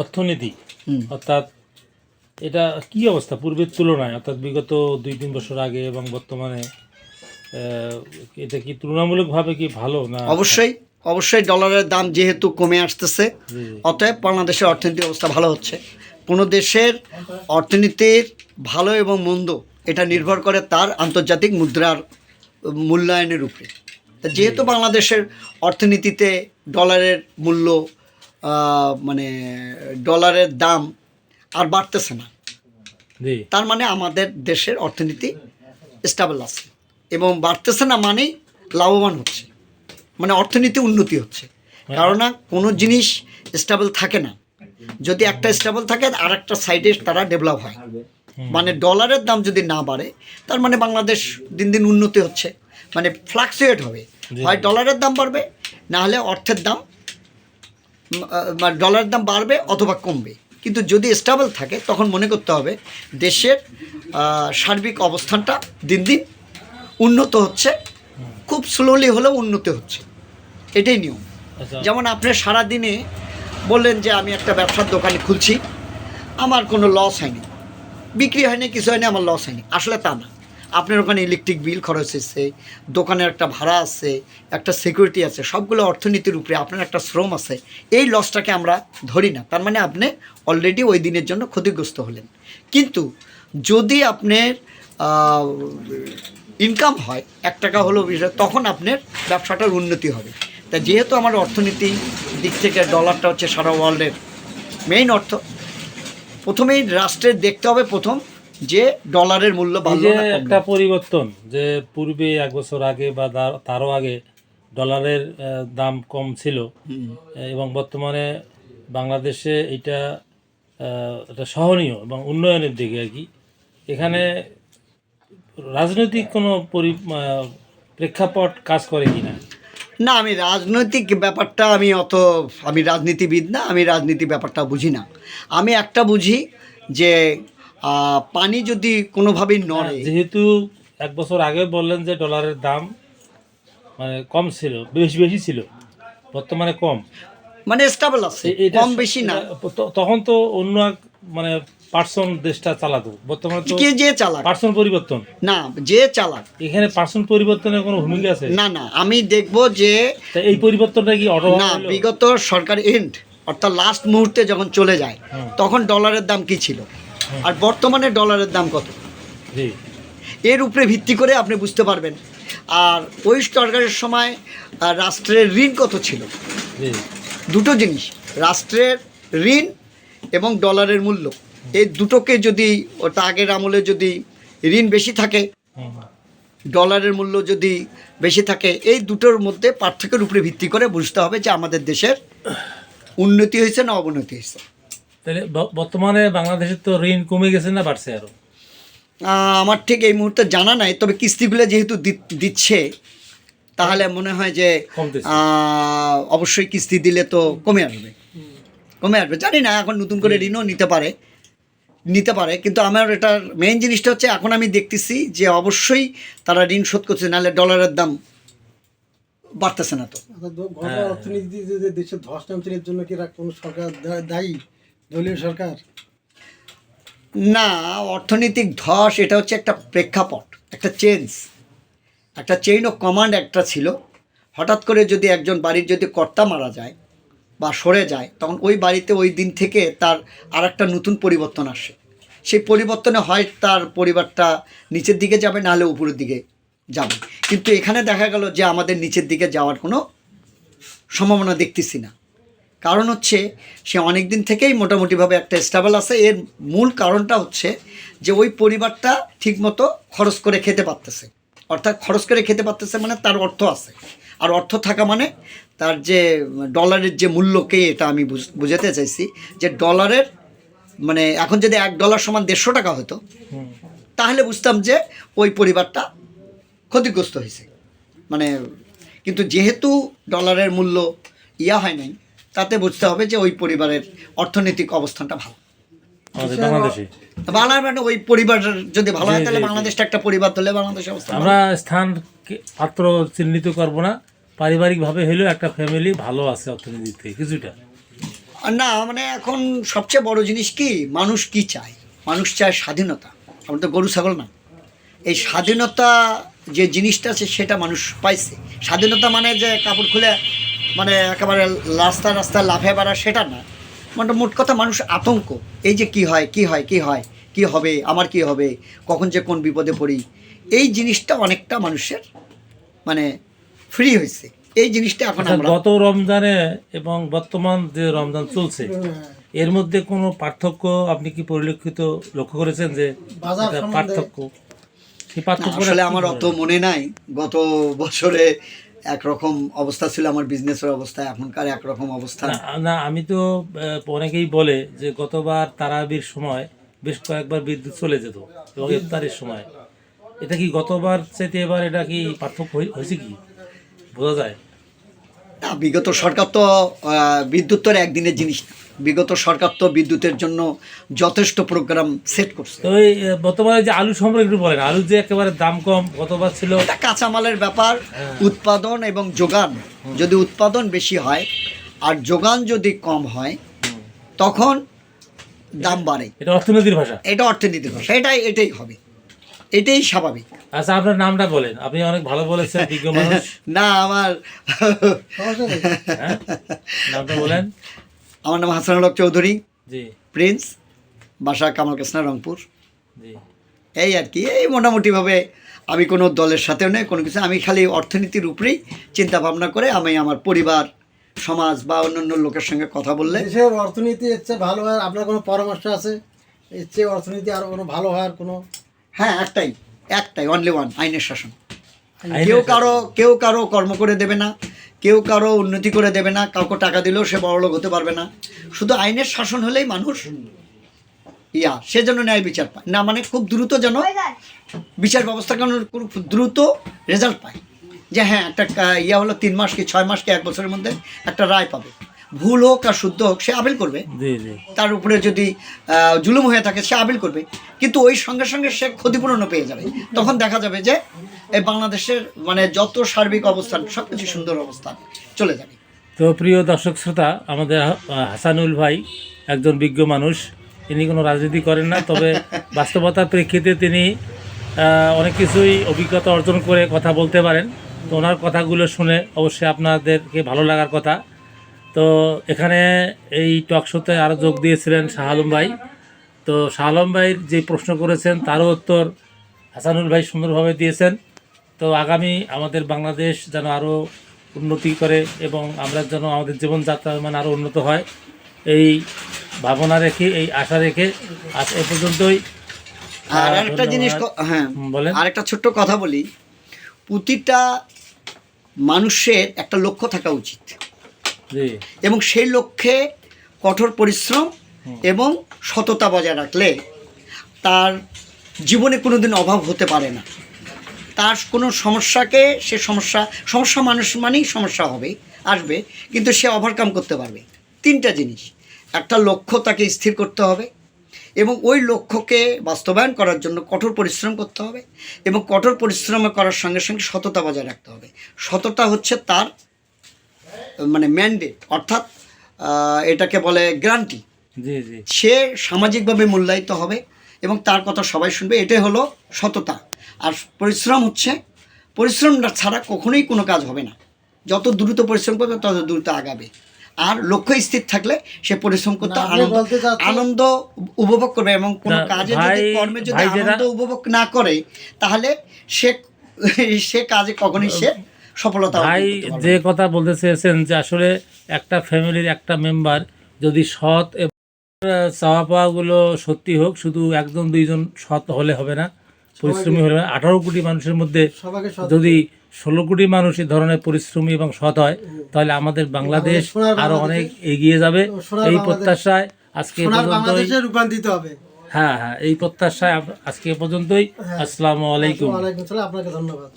অর্থনীতি অর্থাৎ এটা কি অবস্থা পূর্বের তুলনায়, অর্থাৎ বিগত 2-3 বছর আগে এবং বর্তমানে এটা কি তুলনামূলকভাবে কি ভালো না? অবশ্যই ডলারের দাম যেহেতু কমে আসতেছে, অতএব বাংলাদেশের অর্থনৈতিক অবস্থা ভালো হচ্ছে। কোনো দেশের অর্থনীতির ভালো এবং মন্দ এটা নির্ভর করে তার আন্তর্জাতিক মুদ্রার মূল্যায়নের উপরে। তা যেহেতু বাংলাদেশের অর্থনীতিতে ডলারের মূল্য মানে ডলারের দাম আর বাড়তেছে না, তার মানে আমাদের দেশের অর্থনীতি স্টেবল আছে এবং বাড়তেছে না মানেই লাভবান হচ্ছে, মানে অর্থনীতি উন্নতি হচ্ছে। কারণ কোনো জিনিস স্টেবল থাকে না, যদি একটা স্টেবল থাকে আর একটা সাইডে তারা ডেভেলপ হয়। মানে ডলারের দাম যদি না বাড়ে তার মানে বাংলাদেশ দিন দিন উন্নতি হচ্ছে, মানে ফ্লাকচুয়েট হবে, হয় ডলারের দাম বাড়বে না হলে অর্থের দাম, ডলারের দাম বাড়বে অথবা কমবে। কিন্তু যদি স্টেবল থাকে তখন মনে করতে হবে দেশের সার্বিক অবস্থানটা দিন দিন উন্নত হচ্ছে, খুব স্লোলি হলেও উন্নতি হচ্ছে, এটাই নিয়ম। যেমন আপনি সারাদিনে বললেন যে আমি একটা ব্যবসার দোকানে খুলছি, আমার কোনো লস হয়নি, বিক্রি হয়নি, কিছু হয়নি, আমার লস হয়নি, আসলে তা না। আপনার ওখানে ইলেকট্রিক বিল খরচ হচ্ছে, দোকানের একটা ভাড়া আছে, একটা সিকিউরিটি আছে, সবগুলো অর্থনীতির উপরে আপনার একটা শ্রম আছে। এই লসটাকে আমরা ধরি না, তার মানে আপনি অলরেডি ওই দিনের জন্য ক্ষতিগ্রস্ত হলেন। কিন্তু যদি আপনার ইনকাম হয় 1 টাকা হলেও বিষয়, তখন আপনার ব্যবসাটার উন্নতি হবে। তা যেহেতু আমার অর্থনীতি দিক থেকে ডলারটা হচ্ছে সারা ওয়ার্ল্ডের মেইন অর্থ, প্রথমেই রাষ্ট্রের দেখতে হবে প্রথম যে ডলারের মূল্য বাড়লো না। একটা পরিবর্তন যে পূর্বে 1 বছর আগে বা তারও আগে ডলারের দাম কম ছিল এবং বর্তমানে বাংলাদেশে এটা সহনীয় এবং উন্নয়নের দিকে আর কি। এখানে রাজনৈতিক কোনো প্রেক্ষাপট কাজ করে কিনা? না, আমি রাজনৈতিক ব্যাপারটা আমি রাজনীতিবিদ না, আমি রাজনীতি ব্যাপারটা বুঝি না। আমি একটা বুঝি যে পানি যদি কোনোভাবেই নড়ে, যেহেতু 1 বছর আগে বললেন যে ডলারের দাম মানে কম ছিল, বেশি ছিল, বর্তমানে কম, মানে স্টেবল আছে, কম বেশি না। তখন তো অন্য এক মানে পার্সন দেশটা চালাতো, বর্তমানে তো কে যে চালাক পার্সন পরিবর্তন না, যে চালাক এখানে পার্সন পরিবর্তনের কোনো ভূমিকা আছে? না, আমি দেখব যে এই পরিবর্তনটা কি না, বিগত সরকার এন্ড অর্থাৎ লাস্ট মুহূর্তে যখন চলে যায় তখন ডলারের দাম কি ছিল আর বর্তমানে ডলারের দাম কত, এর উপরে ভিত্তি করে আপনি বুঝতে পারবেন। আর ওই সরকারের সময় রাষ্ট্রের ঋণ কত ছিল, দুটো জিনিস, রাষ্ট্রের ঋণ এবং ডলারের মূল্য, এই দুটোকে যদি ওটা আগের আমলে যদি ঋণ বেশি থাকে, ডলারের মূল্য যদি বেশি থাকে, এই দুটোর মধ্যে পার্থক্যের উপরে ভিত্তি করে বুঝতে হবে যে আমাদের দেশের উন্নতি হয়েছে না অবনতি হয়েছে। তাহলে বর্তমানে বাংলাদেশের তো ঋণ কমে গেছে না বাড়ছে আরো? আমার ঠিক এই মুহূর্তে জানা নাই, তবে কিস্তিগুলো যেহেতু দিচ্ছে তাহলে মনে হয় যে অবশ্যই কিস্তি দিলে তো কমে আসবে। জানি না, এখন নতুন করে ঋণও নিতে পারে, কিন্তু আমার এটার মেইন জিনিসটা হচ্ছে এখন আমি দেখতেছি যে অবশ্যই তারা ঋণ শোধ করছে, নাহলে ডলারের দাম বাড়তেছে না। তো অর্থনীতি দেশের ধস নামছে এর জন্য কি কোনো সরকার দায়ী, দলীয় সরকার? না, অর্থনৈতিক ধস এটা হচ্ছে একটা প্রেক্ষাপট, একটা চেইন অফ কমান্ড একটা ছিল। হঠাৎ করে যদি একজন বাড়ির যদি কর্তা মারা যায় বা সরে যায়, তখন ওই বাড়িতে ওই দিন থেকে তার আর একটা নতুন পরিবর্তন আসে। সেই পরিবর্তনে হয় তার পরিবারটা নিচের দিকে যাবে, নাহলে উপরের দিকে যাবে। কিন্তু এখানে দেখা গেল যে আমাদের নিচের দিকে যাওয়ার কোনো সম্ভাবনা দেখতেছি না। কারণ হচ্ছে সে অনেক দিন থেকেই মোটামুটিভাবে একটা স্টেবল আছে। এর মূল কারণটা হচ্ছে যে ওই পরিবারটা ঠিকমতো খরচ করে খেতে পারতেছে, অর্থাৎ খরচ করে খেতে পারতেছে মানে তার অর্থ আছে, আর অর্থ থাকা মানে তার যে ডলারের যে মূল্যকে, এটা আমি বুঝাতে চাইছি যে ডলারের মানে এখন যদি $1 সমান 150 টাকা হতো তাহলে বুঝতাম যে ওই পরিবারটা ক্ষতিগ্রস্ত হয়েছে। মানে কিন্তু যেহেতু ডলারের মূল্য হয় নাই, তাতে বুঝতে হবে যে ওই পরিবারের অর্থনৈতিক অবস্থানটা ভালো। বাংলার মানে ওই পরিবার যদি ভালো হয় তাহলে বাংলাদেশটা একটা পরিবার হলে বাংলাদেশের অবস্থা। আমরা স্থান পাত্র চিহ্নিত করবো না, পারিবারিকভাবে হলেও একটা ফ্যামিলি ভালো আছে অর্থনীতি থেকে কিছুটা। আর না মানে এখন সবচেয়ে বড় জিনিস কি, মানুষ কি চায়? মানুষ চায় স্বাধীনতা। আমরা তো গরু ছাগল না। এই স্বাধীনতা যে জিনিসটা আছে সেটা মানুষ পাইছে। স্বাধীনতা মানে যে কাপড় খুলে মানে একেবারে রাস্তা রাস্তা লাফে বেড়া সেটা না, মানে মোট কথা মানুষ আতঙ্ক। এই যে কি হয় কি হয় কি হয়, কি হবে, আমার কি হবে, কখন যে কোন বিপদে পড়ি, এই জিনিসটা অনেকটা মানুষের মানে ফ্রি হয়েছে। এই জিনিসটা এখন আচ্ছা, আমরা গত রমজানে এবং বর্তমান যে রমজান চলছে এর মধ্যে কোনো পার্থক্য আপনি কি লক্ষ্য করেছেন যে বাজার এটা সম্বন্ধে? পার্থক্য কি না, পার্থক্য আসলে আমার অত মনে নাই। গত বছরে একরকম অবস্থা ছিল আমার বিজনেসের অবস্থা, এখনকার একরকম অবস্থা। না আমি তো অনেকেই বলে যে গতবার তারাবির সময় বেশ কয়েকবার বিদ্যুৎ চলে যেত এবং ইফতারের সময়, এটা কি গতবার চাইতে এবার এটা কি পার্থক্য হয়েছে কি বোঝা যায়? না, বিগত সরকার তো বিদ্যুৎ তো আর একদিনের জিনিস না। বিগত সরকার তো বিদ্যুতের জন্য যথেষ্ট প্রোগ্রাম সেট করছে। তো এই বর্তমানে যে আলু সম্পর্কে একটু বলেন, আলু যে একেবারে দাম কম, গতবার ছিল এটা কাঁচামালের ব্যাপার, উৎপাদন এবং যোগান। যদি উৎপাদন বেশি হয় আর যোগান যদি কম হয় তখন দাম বাড়ে। এটা অর্থনীতির ভাষা। এটা অর্থনীতির ভাষা, এটাই হবে, এটাই স্বাভাবিক। আচ্ছা, আপনার নামটা বলেন, আপনি অনেক ভালো বলেছেন, বিজ্ঞ মানুষ। না, আমার সমস্যা নেই। হ্যাঁ, নামটা বলেন। আমার নাম হাসানুল হক চৌধুরী, জি প্রিন্স, বাসা কামাল কাসনা, রংপুর। জি। এই আর কি, এই মোটামুটিভাবে আমি কোনো দলের সাথেও নেই, কোনো কিছু। আমি খালি অর্থনীতির উপরেই চিন্তা ভাবনা করে আমি আমার পরিবার, সমাজ বা অন্যান্য লোকের সঙ্গে কথা বললে দেশের অর্থনীতি এর চেয়ে ভালো হয়, আপনার কোনো পরামর্শ আছে এর চেয়ে অর্থনীতি আরো কোনো ভালো হওয়ার কোনো? হ্যাঁ, একটাই অনলি ওয়ান, আইনের শাসন। আইনের কেউ কারো কর্ম করে দেবে না, কেউ কারো উন্নতি করে দেবে না, কাউকে টাকা দিলেও সে বড়লোক হতে পারবে না। শুধু আইনের শাসন হলেই মানুষ সেজন্য ন্যায় বিচার পায়। না মানে খুব দ্রুত যেন বিচার ব্যবস্থা খুব দ্রুত রেজাল্ট পায়, যে হ্যাঁ একটা হলো 3 মাস কি 6 মাস কি 1 বছরের মধ্যে একটা রায় পাবে। ভুল হোক আর শুদ্ধ হোক সে আপিল করবে, জি জি। তার উপরে যদি জুলুম হয়ে থাকে সে আপিল করবে, কিন্তু ওই সঙ্গে সঙ্গে সে ক্ষতিপূরণও পেয়ে যাবে। তখন দেখা যাবে যে এই বাংলাদেশের মানে যত সার্বিক অবস্থান সব কিছু সুন্দর অবস্থান চলে যাবে। তো প্রিয় দর্শক শ্রোতা, আমাদের হাসানুল ভাই একজন বিজ্ঞ মানুষ। তিনি কোনো রাজনীতি করেন না, তবে বাস্তবতার প্রেক্ষিতে তিনি অনেক কিছুই অভিজ্ঞতা অর্জন করে কথা বলতে পারেন। তো ওনার কথাগুলো শুনে অবশ্যই আপনাদেরকে ভালো লাগার কথা। তো এখানে এই টক শোতে আরও যোগ দিয়েছিলেন শাহ আলম ভাই। তো শাহ আলম ভাই যে প্রশ্ন করেছেন তারও উত্তর হাসানুল ভাই সুন্দরভাবে দিয়েছেন। তো আগামী আমাদের বাংলাদেশ যেন আরও উন্নতি করে এবং আমরা যেন আমাদের জীবনযাত্রার মান আরও উন্নত হয়, এই ভাবনা রেখে, এই আশা রেখে আজ এ পর্যন্তই। আর একটা জিনিস হ্যাঁ বলেন। আর একটা ছোট্ট কথা বলি, প্রতিটা মানুষের একটা লক্ষ্য থাকা উচিত জি এবং সেই লক্ষ্যে কঠোর পরিশ্রম এবং সততা বজায় রাখলে তার জীবনে কোনোদিন অভাব হতে পারে না। তার কোনো সমস্যাকে সে সমস্যা মানুষ মানেই সমস্যা হবে, আসবে, কিন্তু সে ওভারকাম করতে পারবে। 3টা জিনিস, একটা লক্ষ্য তাকে স্থির করতে হবে এবং ওই লক্ষ্যকে বাস্তবায়ন করার জন্য কঠোর পরিশ্রম করতে হবে এবং কঠোর পরিশ্রম করার সঙ্গে সঙ্গে সততা বজায় রাখতে হবে। সততা হচ্ছে তার মানে ম্যান্ডেট, অর্থাৎ এটাকে বলে গ্যারান্টি। জি জি। সে সামাজিকভাবে মূল্যায়িত হবে এবং তার কথা সবাই শুনবে, এটাই হলো সততা। আর পরিশ্রম হচ্ছে, পরিশ্রম ছাড়া কখনোই কোনো কাজ হবে না। যত দ্রুত পরিশ্রম করবে তত দ্রুত আগাবে। আর লক্ষ্য স্থির থাকলে সে পরিশ্রম করতে আনন্দ উপভোগ করবে এবং কোনো কাজে যদি কর্মে যদি আনন্দ উপভোগ না করে তাহলে সে কাজে কখনোই সে সফলতা ভাই যে কথা বলতে চেয়েছেন যে আসলে একটা ফ্যামিলির একটা মেম্বার যদি সৎ এবং চাওয়া পাওয়াগুলো সত্যি হোক, শুধু 1-2 জন সৎ হলে হবে না, পরিশ্রমী হলে 18 কোটি মানুষের মধ্যে যদি 16 কোটি মানুষ এই ধরনের পরিশ্রমী এবং সৎ হয় তাহলে আমাদের বাংলাদেশ আরো অনেক এগিয়ে যাবে। এই প্রত্যাশায় আজকে পর্যন্তই রূপান্তরিত হবে। হ্যাঁ, এই প্রত্যাশায় আজকে পর্যন্তই। আসসালামু আলাইকুম। ওয়ালাইকুম আসসালাম, আপনাকে ধন্যবাদ।